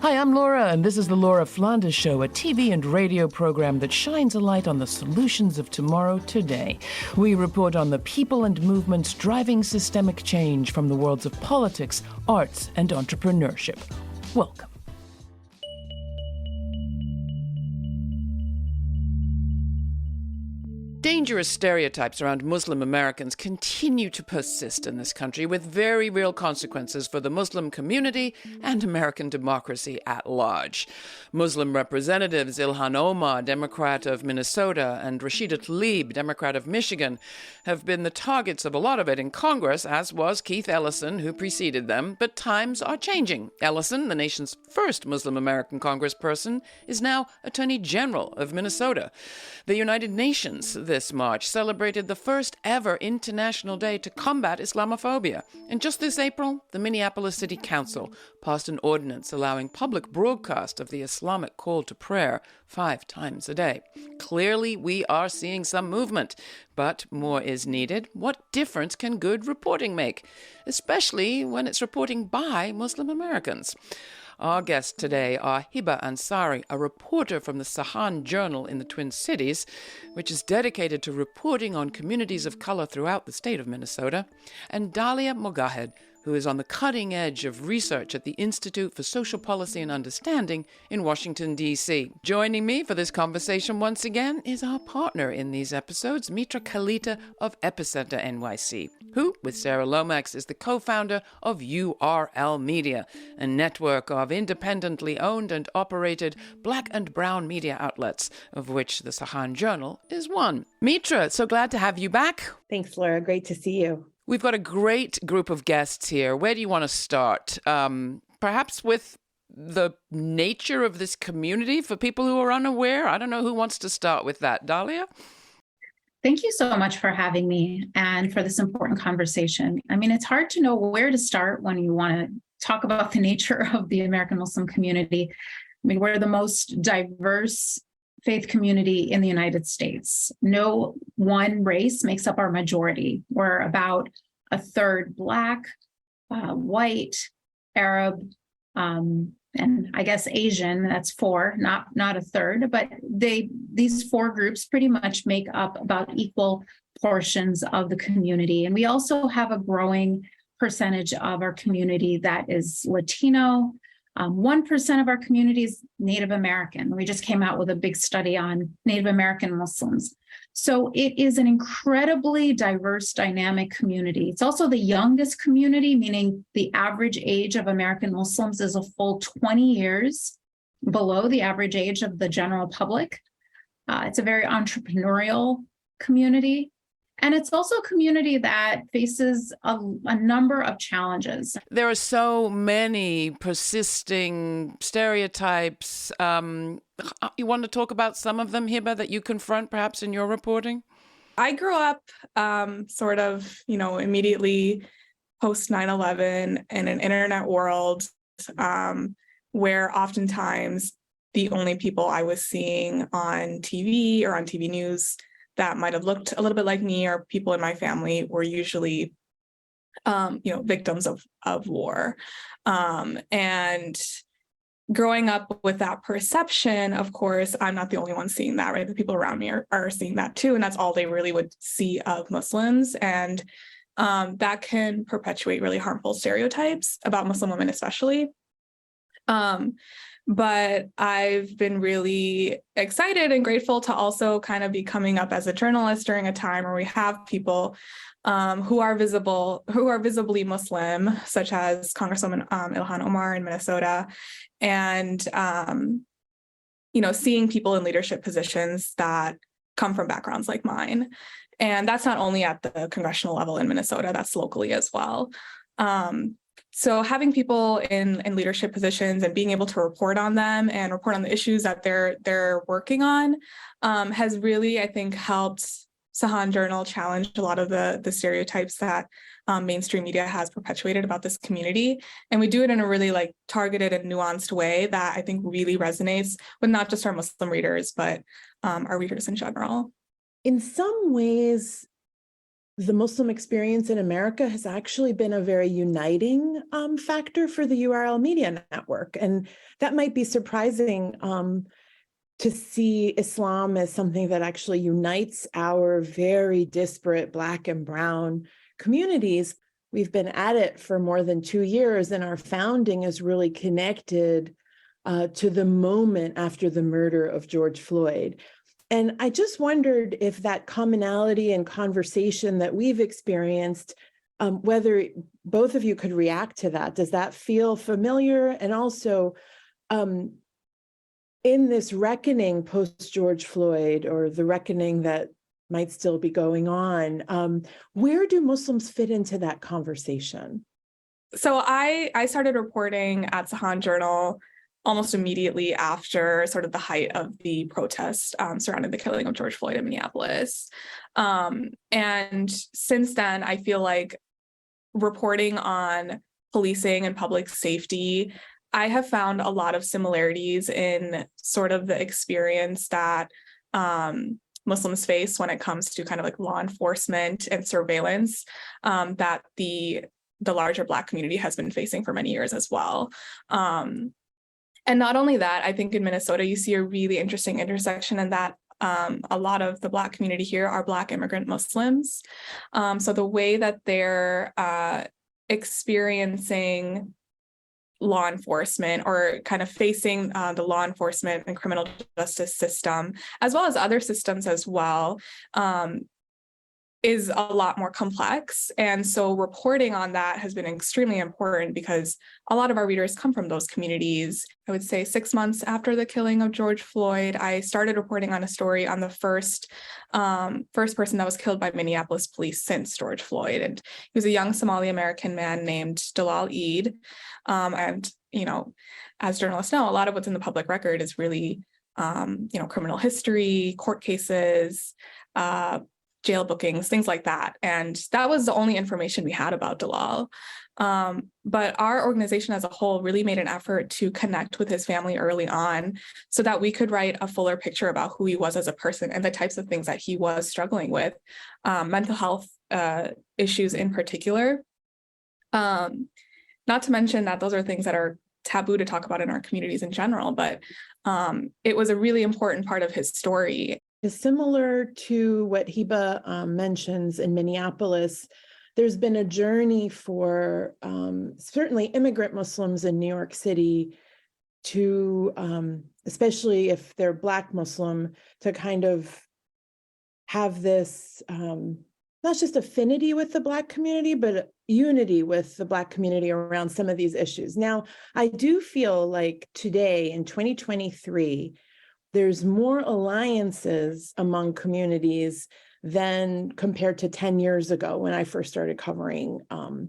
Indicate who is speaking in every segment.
Speaker 1: Hi, I'm Laura, and this is the Laura Flanders Show, a TV and radio program that shines a light on the solutions of tomorrow today. We report on the people and movements driving systemic change from the worlds of politics, arts, and entrepreneurship. Welcome. Dangerous stereotypes around Muslim Americans continue to persist in this country with very real consequences for the Muslim community and American democracy at large. Muslim representatives Ilhan Omar, Democrat of Minnesota, and Rashida Tlaib, Democrat of Michigan, have been the targets of a lot of it in Congress, as was Keith Ellison, who preceded them. But times are changing. Ellison, the nation's first Muslim American congressperson, is now Attorney General of Minnesota. The United Nations this March celebrated the first ever International Day to combat Islamophobia. And just this April, the Minneapolis City Council passed an ordinance allowing public broadcast of the Islamic call to prayer 5 times a day. Clearly, we are seeing some movement, but more is needed. What difference can good reporting make, especially when it's reporting by Muslim Americans? Our guests today are Hiba Ansari, a reporter from the Sahan Journal in the Twin Cities, which is dedicated to reporting on communities of color throughout the state of Minnesota, and Dalia Mogahed, who is on the cutting edge of research at the Institute for Social Policy and Understanding in Washington, D.C. Joining me for this conversation once again is our partner in these episodes, Mitra Kalita of Epicenter NYC, who, with Sarah Lomax, is the co-founder of URL Media, a network of independently owned and operated Black and brown media outlets, of which the Sahan Journal is one. Mitra, so glad to have you back.
Speaker 2: Thanks, Laura. Great to see you.
Speaker 1: We've got a great group of guests here. Where do you want to start? Perhaps with the nature of this community for people who are unaware? I don't know who wants to start with that. Dalia?
Speaker 3: Thank you so much for having me and for this important conversation. I mean, it's hard to know where to start when you want to talk about the nature of the American Muslim community. I mean, we're the most diverse faith community in the United States. No one race makes up our majority. We're about a third Black, white, Arab, and I guess Asian. That's 4, not a third, but these 4 groups pretty much make up about equal portions of the community. And we also have a growing percentage of our community that is Latino. 1% of our community is Native American. We just came out with a big study on Native American Muslims. So it is an incredibly diverse, dynamic community. It's also the youngest community, meaning the average age of American Muslims is a full 20 years below the average age of the general public. It's a very entrepreneurial community. And it's also a community that faces a number of challenges.
Speaker 1: There are so many persisting stereotypes. You want to talk about some of them, Hiba, that you confront perhaps in your reporting?
Speaker 4: I grew up immediately post 9/11 in an internet world where oftentimes the only people I was seeing on TV or on TV news that might have looked a little bit like me or people in my family were usually, victims of war. And growing up with that perception, of course, I'm not the only one seeing that, right? The people around me are seeing that too. And that's all they really would see of Muslims. And that can perpetuate really harmful stereotypes about Muslim women, especially. But I've been really excited and grateful to also kind of be coming up as a journalist during a time where we have people who are visibly Muslim, such as Congresswoman Ilhan Omar in Minnesota, and seeing people in leadership positions that come from backgrounds like mine. And that's not only at the congressional level in Minnesota, that's locally as well. So having people in leadership positions and being able to report on them and report on the issues that they're working on has really, I think, helped Sahan Journal challenge a lot of the stereotypes that mainstream media has perpetuated about this community. And we do it in a really targeted and nuanced way that I think really resonates with not just our Muslim readers, but our readers in general.
Speaker 2: In some ways, the Muslim experience in America has actually been a very uniting factor for the URL Media Network. And that might be surprising to see Islam as something that actually unites our very disparate Black and Brown communities. We've been at it for more than 2 years, and our founding is really connected to the moment after the murder of George Floyd. And I just wondered if that commonality and conversation that we've experienced, whether both of you could react to that. Does that feel familiar? And also, in this reckoning post-George Floyd, or the reckoning that might still be going on, where do Muslims fit into that conversation?
Speaker 4: So I started reporting at Sahan Journal almost immediately after sort of the height of the protest surrounding the killing of George Floyd in Minneapolis. And since then, I feel like reporting on policing and public safety, I have found a lot of similarities in sort of the experience that Muslims face when it comes to kind of like law enforcement and surveillance that the larger Black community has been facing for many years as well. And not only that, I think in Minnesota, you see a really interesting intersection in that a lot of the Black community here are Black immigrant Muslims. So the way that they're experiencing law enforcement, or kind of facing the law enforcement and criminal justice system, as well as other systems as well, is a lot more complex. And so reporting on that has been extremely important because a lot of our readers come from those communities. I would say 6 months after the killing of George Floyd, I started reporting on a story on the first person that was killed by Minneapolis police since George Floyd. And he was a young Somali American man named Dalal Eid. And, you know, as journalists know, a lot of what's in the public record is really, criminal history, court cases, jail bookings, things like that. And that was the only information we had about Dalal. But our organization as a whole really made an effort to connect with his family early on so that we could write a fuller picture about who he was as a person and the types of things that he was struggling with, mental health issues in particular. Not to mention that those are things that are taboo to talk about in our communities in general, but it was a really important part of his story.
Speaker 2: Similar to what Hiba mentions in Minneapolis, there's been a journey for certainly immigrant Muslims in New York City to, especially if they're Black Muslim, to kind of have this not just affinity with the Black community, but unity with the Black community around some of these issues. Now, I do feel like today in 2023, there's more alliances among communities than compared to 10 years ago when I first started covering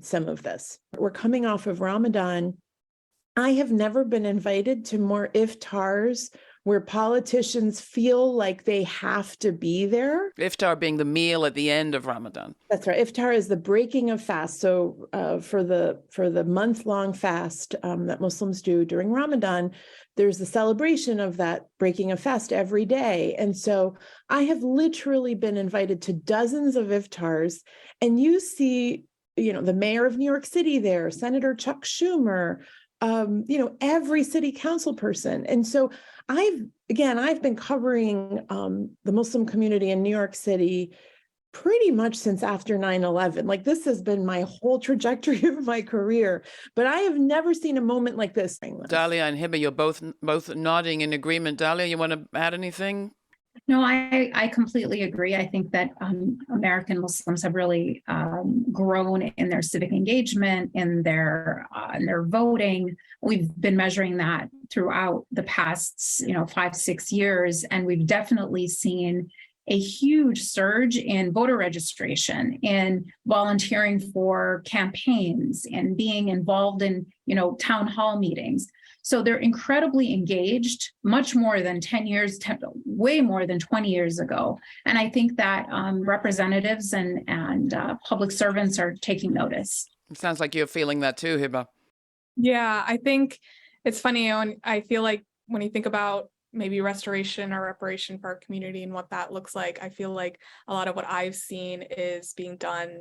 Speaker 2: some of this. We're coming off of Ramadan. I have never been invited to more iftars where politicians feel like they have to be there.
Speaker 1: Iftar being the meal at the end of Ramadan.
Speaker 2: That's right. Iftar is the breaking of fast. So for the month-long fast that Muslims do during Ramadan, there's the celebration of that breaking of fast every day. And so I have literally been invited to dozens of iftars, and you see, the mayor of New York City there, Senator Chuck Schumer, every city council person. And so I've been covering the Muslim community in New York City pretty much since after 9/11. Like, this has been my whole trajectory of my career, but I have never seen a moment like this.
Speaker 1: Dalia and Hiba, you're both nodding in agreement. Dalia, you want to add anything?
Speaker 3: No, I completely agree. I think that American Muslims have really grown in their civic engagement, in their voting. We've been measuring that throughout the past, 5-6 years, and we've definitely seen a huge surge in voter registration, in volunteering for campaigns, and being involved in, town hall meetings. So they're incredibly engaged, much more than 10 years, way more than 20 years ago. And I think that representatives and public servants are taking notice.
Speaker 1: It sounds like you're feeling that too, Hiba.
Speaker 4: Yeah, I think it's funny. I feel like when you think about maybe restoration or reparation for our community and what that looks like, I feel like a lot of what I've seen is being done,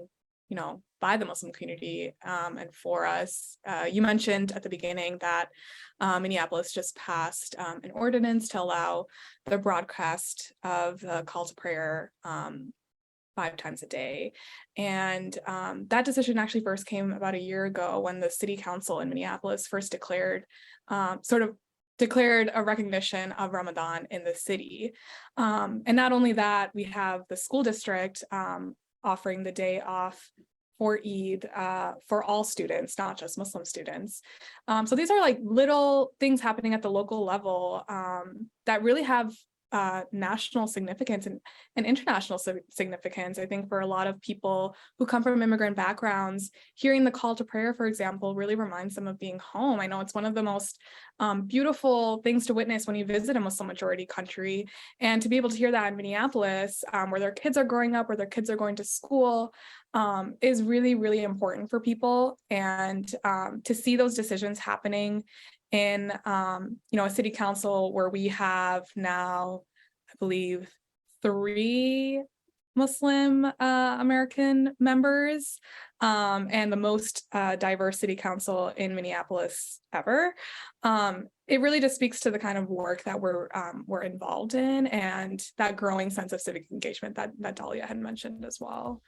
Speaker 4: by the Muslim community and for us. You mentioned at the beginning that Minneapolis just passed an ordinance to allow the broadcast of the call to prayer 5 times a day. And that decision actually first came about a year ago when the city council in Minneapolis first declared a recognition of Ramadan in the city. And not only that, we have the school district offering the day off for Eid for all students, not just Muslim students. So these are like little things happening at the local level that really have national significance and international significance. I think for a lot of people who come from immigrant backgrounds, hearing the call to prayer, for example, really reminds them of being home. I know it's one of the most beautiful things to witness when you visit a Muslim majority country, and to be able to hear that in Minneapolis, where their kids are growing up, where their kids are going to school, is really, really important for people. And to see those decisions happening in a city council where we have now, I believe, 3 Muslim American members and the most diverse city council in Minneapolis ever. It really just speaks to the kind of work that we're involved in and that growing sense of civic engagement that Dalia had mentioned as well.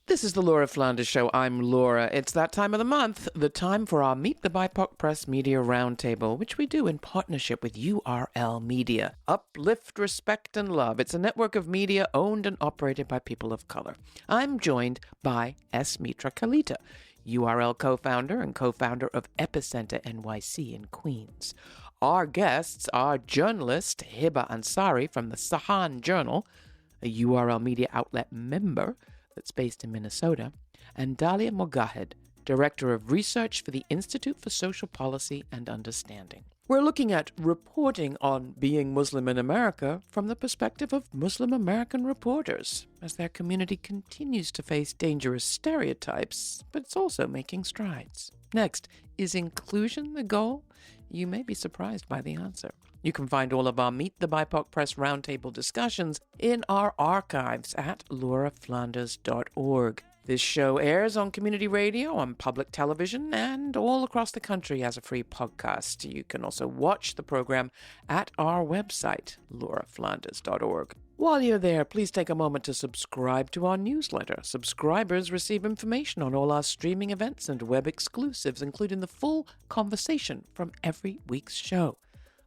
Speaker 1: This is the Laura Flanders Show. I'm Laura. It's that time of the month, the time for our Meet the BIPOC Press Media Roundtable, which we do in partnership with URL Media. Uplift, respect, and love. It's a network of media owned and operated by people of color. I'm joined by Mitra Kalita, URL co-founder and co-founder of Epicenter NYC in Queens. Our guests are journalist Hiba Ansari from the Sahan Journal, a URL Media outlet member that's based in Minnesota, and Dalia Mogahed, Director of Research for the Institute for Social Policy and Understanding. We're looking at reporting on being Muslim in America from the perspective of Muslim American reporters, as their community continues to face dangerous stereotypes, but it's also making strides. Next, is inclusion the goal? You may be surprised by the answer. You can find all of our Meet the BIPOC Press Roundtable discussions in our archives at lauraflanders.org. This show airs on community radio, on public television, and all across the country as a free podcast. You can also watch the program at our website, lauraflanders.org. While you're there, please take a moment to subscribe to our newsletter. Subscribers receive information on all our streaming events and web exclusives, including the full conversation from every week's show.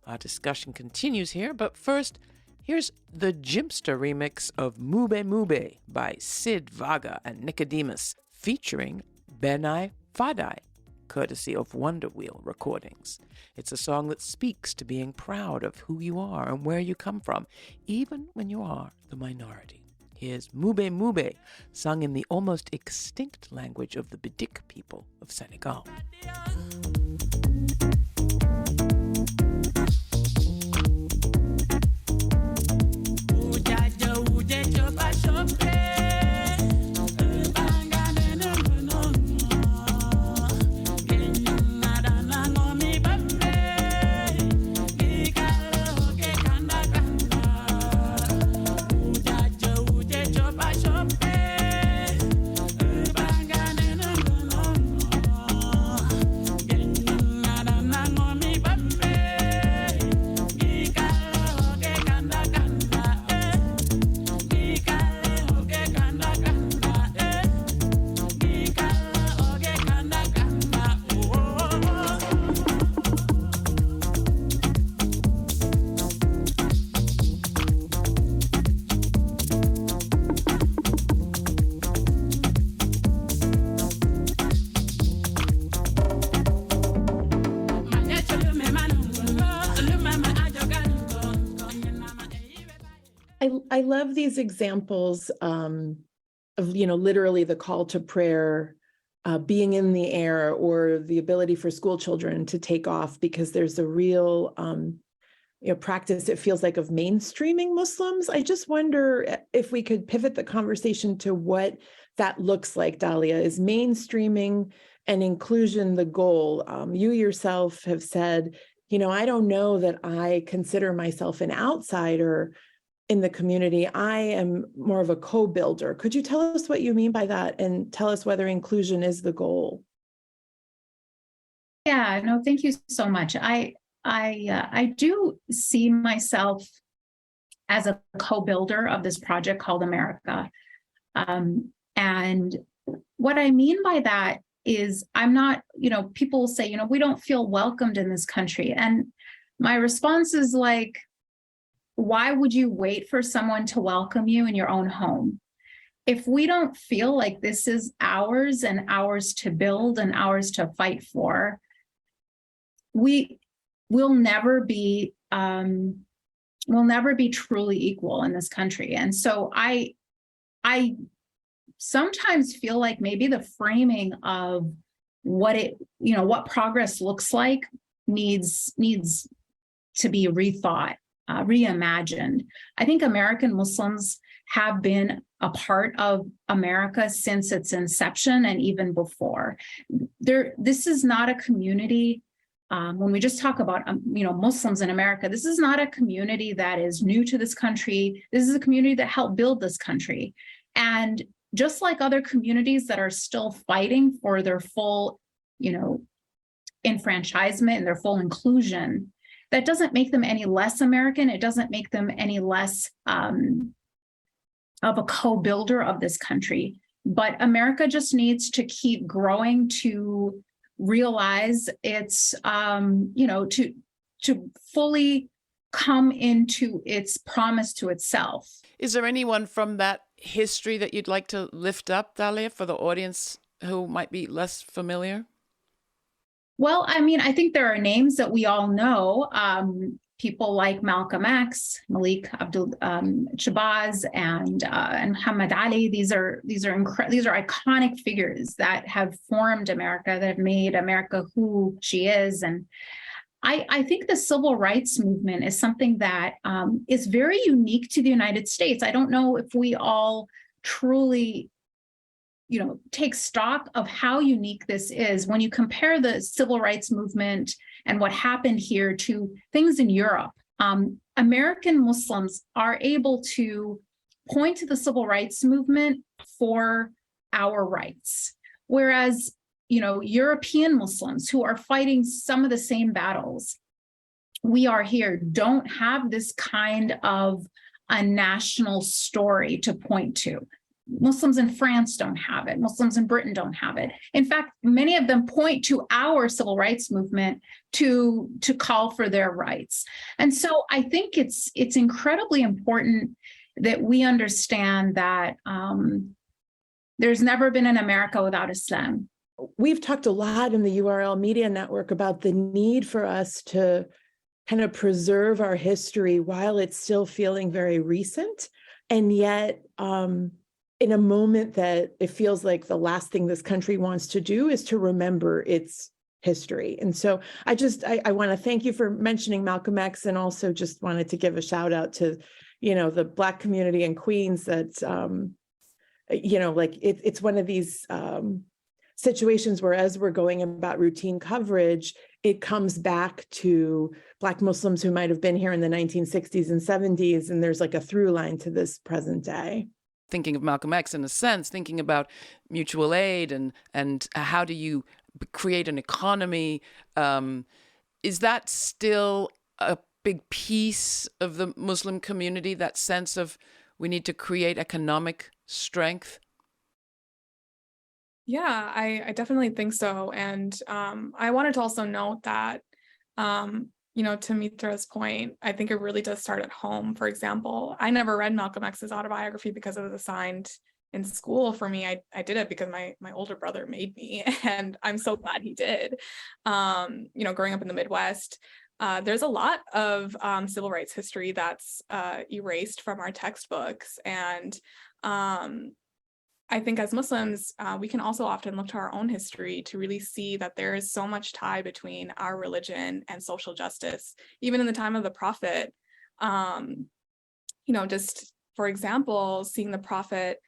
Speaker 1: Our discussion continues here, but first, here's the Jimster remix of Mube Mube by Sid Vaga and Nicodemus, featuring Benai Fadai, courtesy of Wonder Wheel Recordings. It's a song that speaks to being proud of who you are and where you come from, even when you are the minority. Here's Mube Mube, sung in the almost extinct language of the Bidik people of Senegal.
Speaker 2: I love these examples of, literally the call to prayer being in the air, or the ability for school children to take off, because there's a real practice, it feels like, of mainstreaming Muslims. I just wonder if we could pivot the conversation to what that looks like, Dalia. Is mainstreaming and inclusion the goal? You yourself have said I don't know that I consider myself an outsider in the community. I am more of a co-builder. Could you tell us what you mean by that and tell us whether inclusion is the goal?
Speaker 3: Yeah, no, thank you so much. I do see myself as a co-builder of this project called America. And what I mean by that is I'm not, people say, we don't feel welcomed in this country. And my response is like, why would you wait for someone to welcome you in your own home? If we don't feel like this is ours and ours to build and ours to fight for, we will never be truly equal in this country. And so I sometimes feel like maybe the framing of what progress looks like needs to be rethought, reimagined. I think American Muslims have been a part of America since its inception and even before. This is not a community. When we just talk about, Muslims in America, this is not a community that is new to this country. This is a community that helped build this country. And just like other communities that are still fighting for their full, enfranchisement and their full inclusion, that doesn't make them any less American. It doesn't make them any less of a co-builder of this country. But America just needs to keep growing to realize it's, to fully come into its promise to itself.
Speaker 1: Is there anyone from that history that you'd like to lift up, Dalia, for the audience who might be less familiar?
Speaker 3: Well, I think there are names that we all know. People like Malcolm X, Malik Abdul Shabazz, and Muhammad Ali. These are iconic figures that have formed America, that have made America who she is. And I think the civil rights movement is something that is very unique to the United States. I don't know if we all truly, take stock of how unique this is when you compare the civil rights movement and what happened here to things in Europe. American Muslims are able to point to the civil rights movement for our rights, whereas European Muslims who are fighting some of the same battles we are here don't have this kind of a national story to point to. Muslims in France don't have it. Muslims in Britain don't have it. In fact, many of them point to our civil rights movement to call for their rights. And so I think it's incredibly important that we understand that there's never been an America without Islam.
Speaker 2: We've talked a lot in the URL Media Network about the need for us to kind of preserve our history while it's still feeling very recent. And yet, in a moment that it feels like the last thing this country wants to do is to remember its history. And so I want to thank you for mentioning Malcolm X, and also just wanted to give a shout out to, the Black community in Queens that, it's one of these situations where as we're going about routine coverage, it comes back to Black Muslims who might have been here in the 1960s and 70s. And there's like a through line to this present day.
Speaker 1: Thinking of Malcolm X in a sense, thinking about mutual aid and how do you create an economy? Is that still a big piece of the Muslim community, that sense of we need to create economic strength?
Speaker 4: Yeah, I definitely think so. And I wanted to also note that, to Mitra's point, I think it really does start at home. For example, I never read Malcolm X's autobiography because it was assigned in school for me. I did it because my older brother made me, and I'm so glad he did. Growing up in the Midwest, there's a lot of civil rights history that's erased from our textbooks. And I think as Muslims, we can also often look to our own history to really see that there is so much tie between our religion and social justice. Even in the time of the Prophet, just for example, seeing the Prophet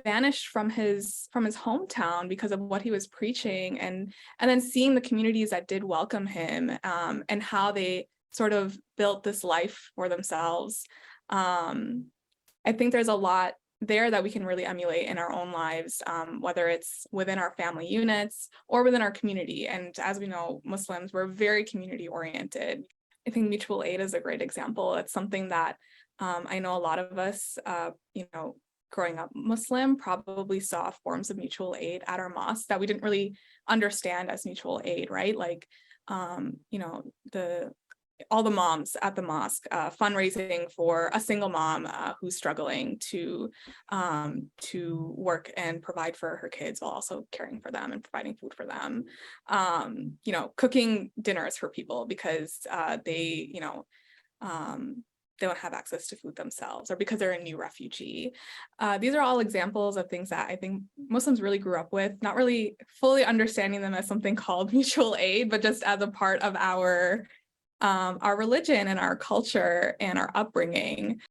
Speaker 4: banished from his hometown because of what he was preaching, and then seeing the communities that did welcome him, and how they sort of built this life for themselves. I think there's a lot there that we can really emulate in our own lives, whether it's within our family units or within our community. And as we know, Muslims, we're very community oriented. I think mutual aid is a great example. It's something that I know a lot of us, growing up Muslim, probably saw forms of mutual aid at our mosque that we didn't really understand as mutual aid, right? Like, all the moms at the mosque fundraising for a single mom who's struggling to work and provide for her kids while also caring for them and providing food for them. Cooking dinners for people because they don't have access to food themselves, or because they're a new refugee. These are all examples of things that I think Muslims really grew up with, not really fully understanding them as something called mutual aid, but just as a part of our religion and our culture and our upbringing.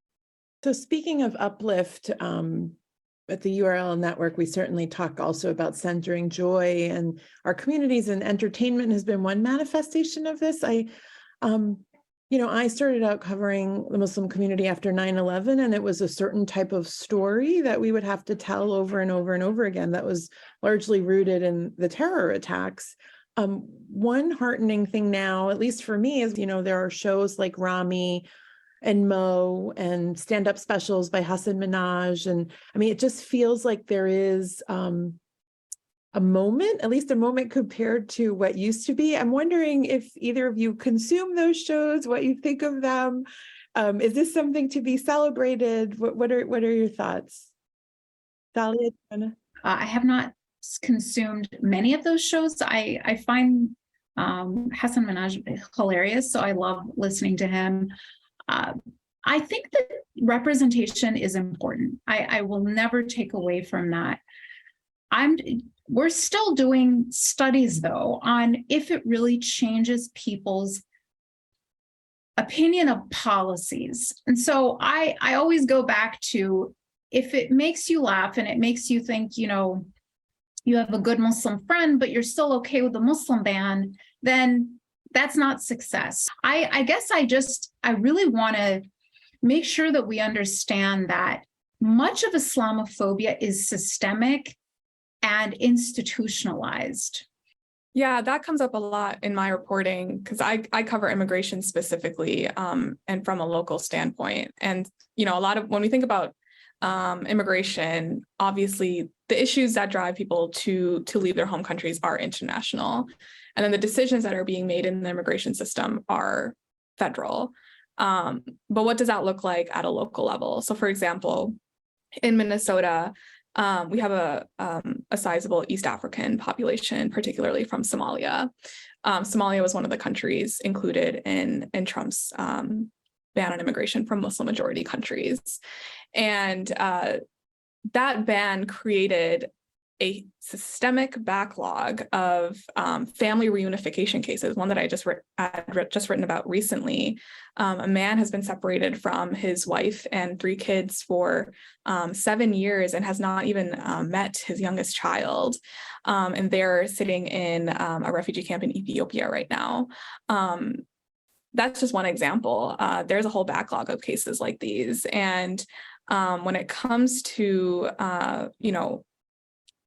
Speaker 2: So speaking of uplift, at the URL network, we certainly talk also about centering joy, and our communities, and entertainment has been one manifestation of this. I started out covering the Muslim community after 9/11, and it was a certain type of story that we would have to tell over and over and over again that was largely rooted in the terror attacks. One heartening thing now, at least for me, is, there are shows like Rami and Mo and stand-up specials by Hassan Minhaj. And I mean, it just feels like there is a moment, at least a moment compared to what used to be. I'm wondering if either of you consume those shows, what you think of them. Is this something to be celebrated? What are your thoughts? Dalia?
Speaker 3: I have not consumed many of those shows. I find Hassan Minhaj hilarious, so I love listening to him. I think that representation is important. I will never take away from that. We're still doing studies, though, on if it really changes people's opinion of policies. And so I always go back to, if it makes you laugh and it makes you think, you have a good Muslim friend, but you're still okay with the Muslim ban, then that's not success. I guess I really want to make sure that we understand that much of Islamophobia is systemic and institutionalized.
Speaker 4: Yeah, that comes up a lot in my reporting because I cover immigration specifically, and from a local standpoint. And, a lot of when we think about immigration, obviously the issues that drive people to leave their home countries are international. And then the decisions that are being made in the immigration system are federal. But what does that look like at a local level? So for example, in Minnesota, we have a sizable East African population, particularly from Somalia. Somalia was one of the countries included in Trump's ban on immigration from Muslim majority countries. And that ban created a systemic backlog of family reunification cases. One that I just written about recently. A man has been separated from his wife and 3 kids for 7 years and has not even met his youngest child. And they're sitting in a refugee camp in Ethiopia right now. That's just one example. There's a whole backlog of cases like these. And when it comes to,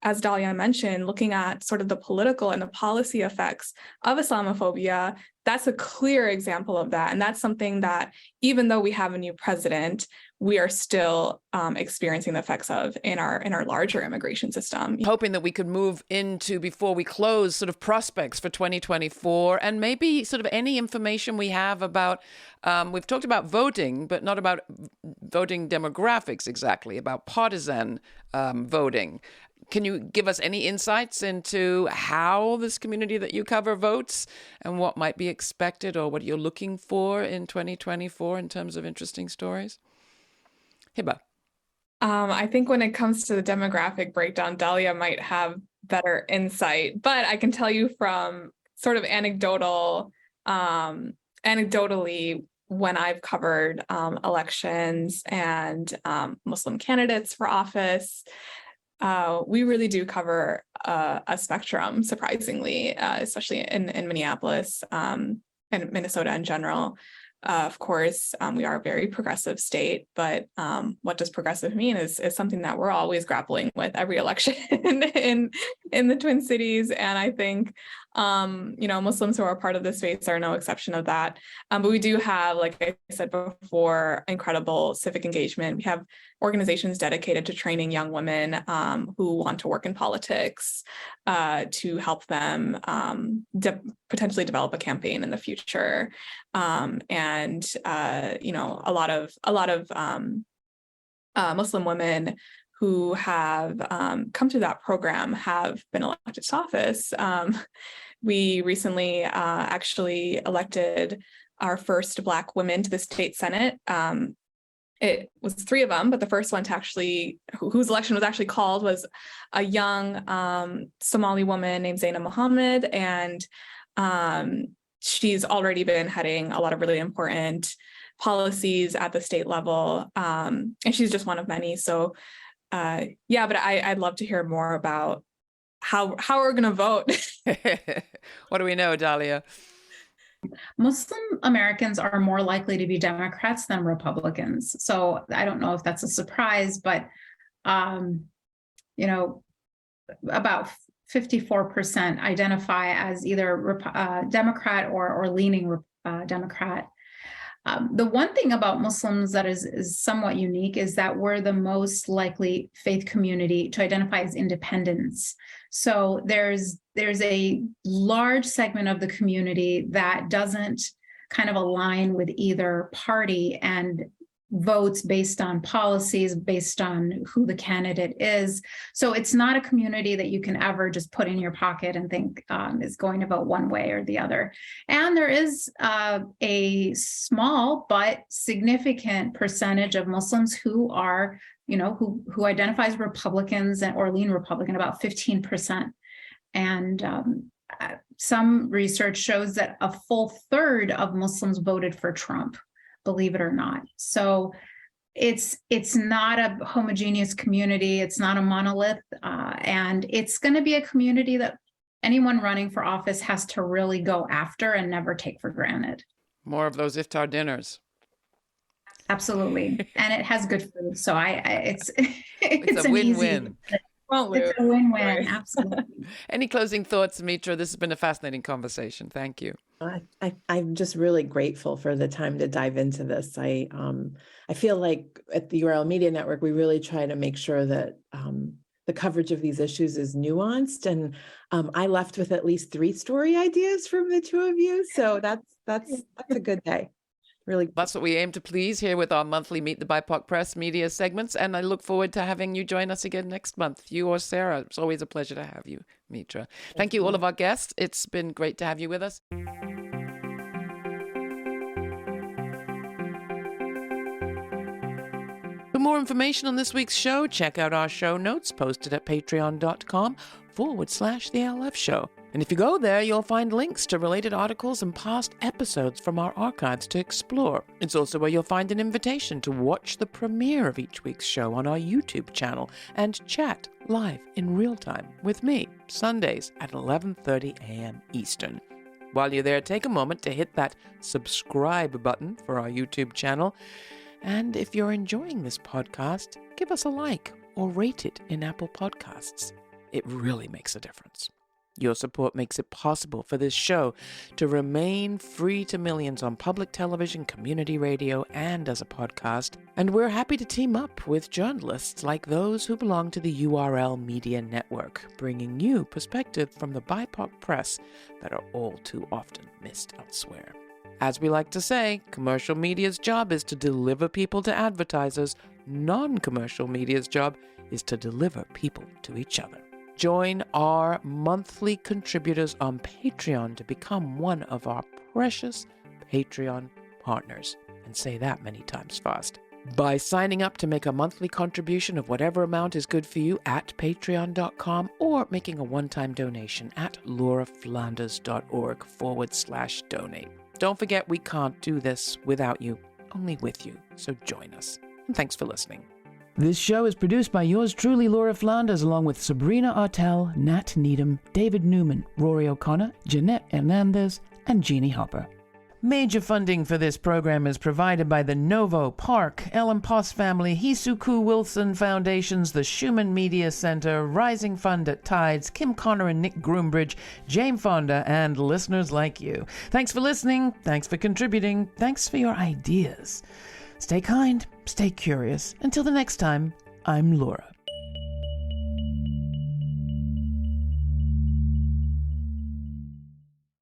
Speaker 4: as Dalia mentioned, looking at sort of the political and the policy effects of Islamophobia, that's a clear example of that. And that's something that, even though we have a new president, we are still experiencing the effects of in our larger immigration system.
Speaker 1: Hoping that we could move into, before we close, sort of prospects for 2024, and maybe sort of any information we have about, we've talked about voting, but not about voting demographics exactly, about partisan voting. Can you give us any insights into how this community that you cover votes and what might be expected or what you're looking for in 2024 in terms of interesting stories? Hiba.
Speaker 4: I think when it comes to the demographic breakdown, Dalia might have better insight, but I can tell you from sort of anecdotally, when I've covered elections and Muslim candidates for office, we really do cover a spectrum, surprisingly, especially in Minneapolis and Minnesota in general. Of course, we are a very progressive state, but what does progressive mean is something that we're always grappling with every election in the Twin Cities. And I think, Muslims who are part of this space are no exception of that. But we do have, like I said before, incredible civic engagement. We have organizations dedicated to training young women who want to work in politics to help them potentially develop a campaign in the future. A lot of Muslim women who have come through that program have been elected to office. We recently actually elected our first Black women to the state Senate. It was 3 of them, but the first one to actually, whose election was actually called, was a young Somali woman named Zaina Mohammed, and she's already been heading a lot of really important policies at the state level, and she's just one of many. So, but I'd love to hear more about how we're going to vote.
Speaker 1: What do we know, Dalia?
Speaker 3: Muslim Americans are more likely to be Democrats than Republicans. So I don't know if that's a surprise, but, about 54% identify as either Democrat or leaning Democrat. The one thing about Muslims that is somewhat unique is that we're the most likely faith community to identify as independents. So there's a large segment of the community that doesn't kind of align with either party and votes based on policies, based on who the candidate is. So it's not a community that you can ever just put in your pocket and think is going to vote one way or the other. And there is a small but significant percentage of Muslims who are, who identifies Republicans or lean Republican, about 15%. And some research shows that a full third of Muslims voted for Trump, believe it or not. So it's not a homogeneous community. It's not a monolith. And it's going to be a community that anyone running for office has to really go after and never take for granted.
Speaker 1: More of those iftar dinners.
Speaker 3: Absolutely. And it has good food. So it's
Speaker 1: a win-win.
Speaker 3: It's a win-win. Right. Absolutely.
Speaker 1: Any closing thoughts, Mitra? This has been a fascinating conversation. Thank you.
Speaker 2: I'm just really grateful for the time to dive into this. I feel like at the URL Media Network, we really try to make sure that the coverage of these issues is nuanced. And I left with at least 3 story ideas from the 2 of you. So that's a good day. Really.
Speaker 1: That's what we aim to please here with our monthly Meet the BIPOC Press media segments. And I look forward to having you join us again next month, you or Sarah. It's always a pleasure to have you, Mitra. Thank you, all of our guests. It's been great to have you with us. For more information on this week's show, check out our show notes posted at patreon.com/The LF Show. And if you go there, you'll find links to related articles and past episodes from our archives to explore. It's also where you'll find an invitation to watch the premiere of each week's show on our YouTube channel and chat live in real time with me, Sundays at 11:30 a.m. Eastern. While you're there, take a moment to hit that subscribe button for our YouTube channel. And if you're enjoying this podcast, give us a like or rate it in Apple Podcasts. It really makes a difference. Your support makes it possible for this show to remain free to millions on public television, community radio, and as a podcast. And we're happy to team up with journalists like those who belong to the URL Media Network, bringing you perspective from the BIPOC press that are all too often missed elsewhere. As we like to say, commercial media's job is to deliver people to advertisers. Non-commercial media's job is to deliver people to each other. Join our monthly contributors on Patreon to become one of our precious Patreon partners. And say that many times fast. By signing up to make a monthly contribution of whatever amount is good for you at patreon.com or making a one-time donation at lauraflanders.org/donate. Don't forget, we can't do this without you, only with you. So join us. And thanks for listening. This show is produced by yours truly, Laura Flanders, along with Sabrina Artel, Nat Needham, David Newman, Rory O'Connor, Jeanette Hernandez, and Jeannie Hopper. Major funding for this program is provided by the Novo, Park, Ellen Poss Family, Hisuku Wilson Foundations, the Schumann Media Center, Rising Fund at Tides, Kim Connor and Nick Groombridge, Jane Fonda, and listeners like you. Thanks for listening. Thanks for contributing. Thanks for your ideas. Stay kind, stay curious. Until the next time, I'm Laura.